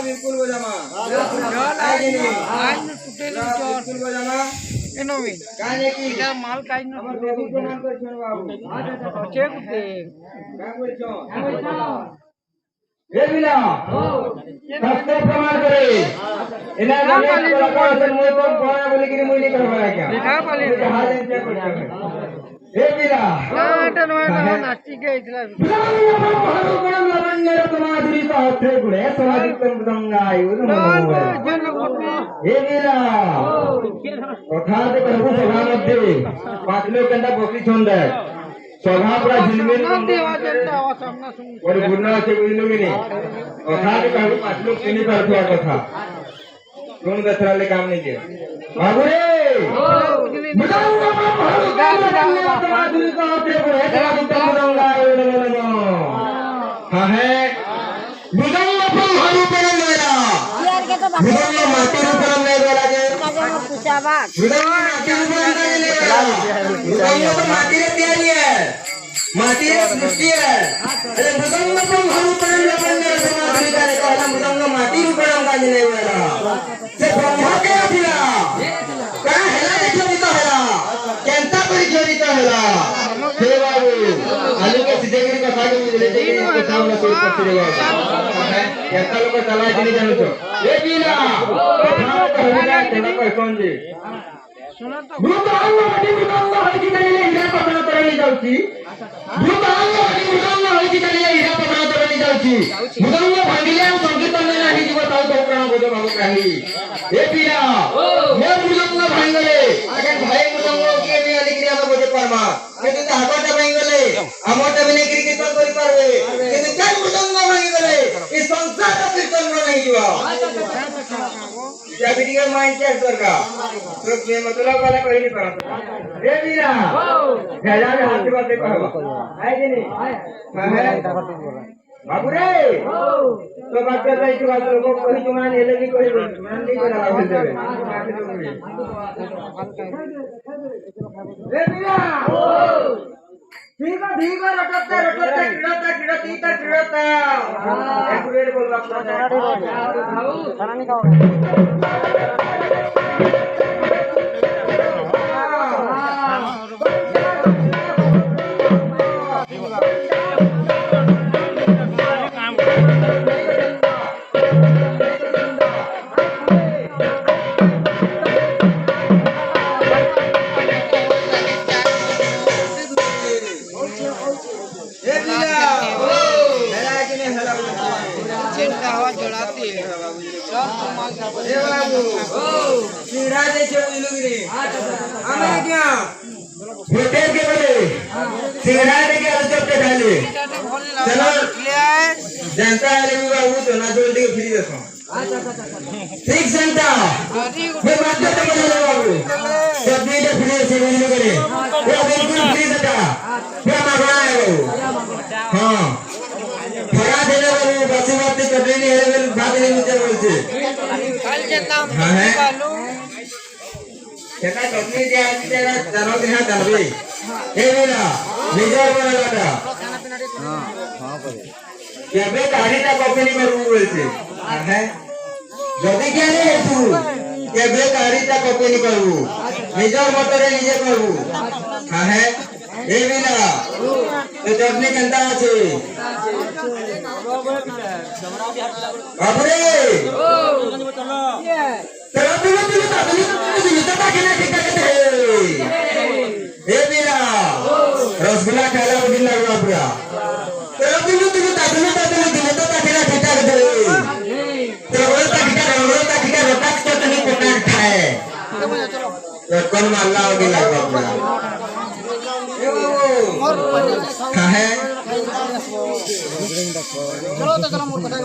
बिल्कुल बजामा बिल्कुल बजामा गाने की माल काई न हमर प्रभु प्रणाम करछन बाबू चेक दे का करछन हे बिना सत्य प्रमाण करे इना गाने कलाकार से मोय तो गाना बोले कि मोय नहीं करवा क्या देखा पाले हां जन क्या हे बिना नाटन वाला नाची के इतला समाधि साथे गुणे समाधिकम गंगायु हे बिना कथा दे कहबो सभा मध्ये पांच लोग कंदा बकरी छोड़ दे सभा पूरा झिलमिल और गुरना से कोई लोग नहीं कथा दे कहबो पांच लोग सुनी करथुआ कथा कौन दसरा ले काम नहीं किया बाबू रे हाँ है माटी सृष्टि है अरे मृदंग पण हरुपरम लपन्ने समाधि करे कहला मृदंग माटी रूपरम काज नहीं वाला से ब्रह्मा के अथिला का हेला देखित हेला केंता परिचरित हेला हे बाबू आलू के सिद्धगिरी का सागे मिले देखिए के सामने कोई पछरेगा है केंता लोग चला के जानो तो ए बीला कथा कहला केना कोई कौन जी सुना तो मृदंग माटी मृदंग हरि की नहीं ले पकड़ करनी जाउची मृदंग हरि चलिए इहा पकड़ा तबनी जाउची मृदंग भांगिले संकीर्तन में नाही जीव ताऊ तो प्राण बोझ भाव काही ए पिया मोर मृदंग भांगले अगर भाई मृदंग के ने आलिक्री हम बोझ परमा किंतु हाकोटा भांगले हमोटा बिने कीर्तन करि पारबे किंतु काय मृदंग भांगले इस संसार का कीर्तन में नहीं जीवा या वीडियो माइंड चेक करगा तो मैं मतलब वाला कोई नहीं पाता ए पिया गया में हाथ बात देखो आए कि नहीं बाबू रे तो बात कर रही थी बात लोगों को ही तुम्हारा नहीं लगी कोई मान नहीं करा बोल दे ए पिया ठीक है रटता क्रीड़ता एक बेर बोल बाप खाना नहीं खाओगे जनता आले बाबू तो ना जोड़ दे फ्री देखो ठीक जनता ये बात तो बोले बाबू सब भी फ्री से बोलने करे वो बिल्कुल फ्री देता वो मांगना है वो हां भरा देने बाबू बासी बात कर रही है लेकिन बात नहीं मुझे बोलते कल जेता बालू केटा कंपनी दे आज तेरा जानो दिन चलबे ए बेला निजर बना लाटा हां करे केबे गाड़ीटा कंपनी में रूम बोलते है जदी क्या नहीं तू केबे गाड़ीटा कंपनी करबू निजर मोटरे निजे करबू हां है ए बिना तो जबने कंता আছে बाबू रे तेरा बिना तो ताकने ठीक है ए बिना रसगुल्ला खाला उदिन लगवा पूरा तेरा बिना तो ताकने दिले तो ताकने ठीक है तेरा वो ताकने रोटा के तो नहीं पकड़ खाए तो कौन मारला होगी लगवा पूरा है चलो तो चलो मोर कथा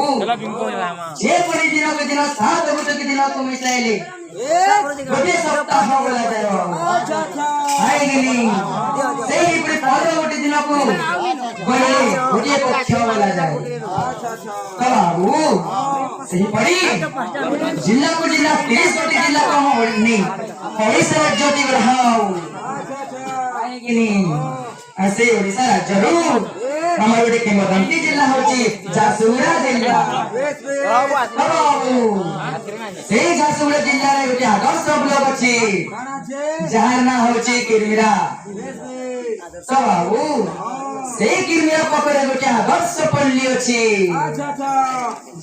जे परी दिनों के दिनों सात बजे के दिनों को मिसाइले गोटे सप्ताह बोला जाए आएगी सही परी पंद्रह गोटे दिनों को बोले गोटे पक्ष बोला जाए बाबू सही परी जिला को जिला 30 गोटे जिला को हम नहीं ओडिशा राज्य टी बढ़ाओ आएगी ऐसे ओडिशा जरूर हमारे गोटे किंवदंती जिला होची झारसुगुड़ा जिला से झारसुगुड़ा जिला रे गोटे आदर्श ब्लॉक अछि जहार ना होची किरमिरा बाबू से किरमिरा पकड़े गोटे आदर्श पल्ली अछि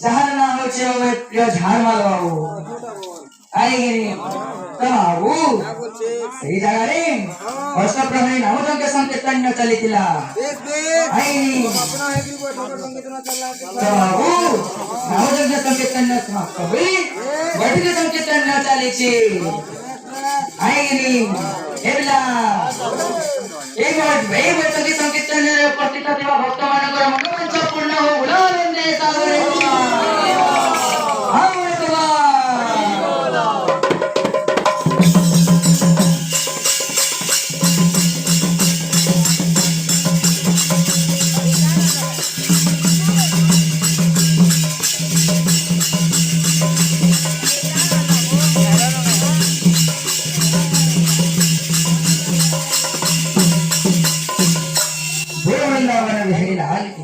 जहार ना होची झारमाल बाबू आएगी बाबू सही जगह रे वर्ष प्रहरी नामोदंग संकीर्तन चलीथिला आईनी बाबू नामोदंग संकीर्तन कभी बैठक संकीर्तन चलीछि आईनी एबला एक बैठक संकीर्तन उपस्थित थिबा भक्त मानकर मनोवांछा पूर्ण हो बुलावेंदे सागरे वृंदावन बिहारी लाल की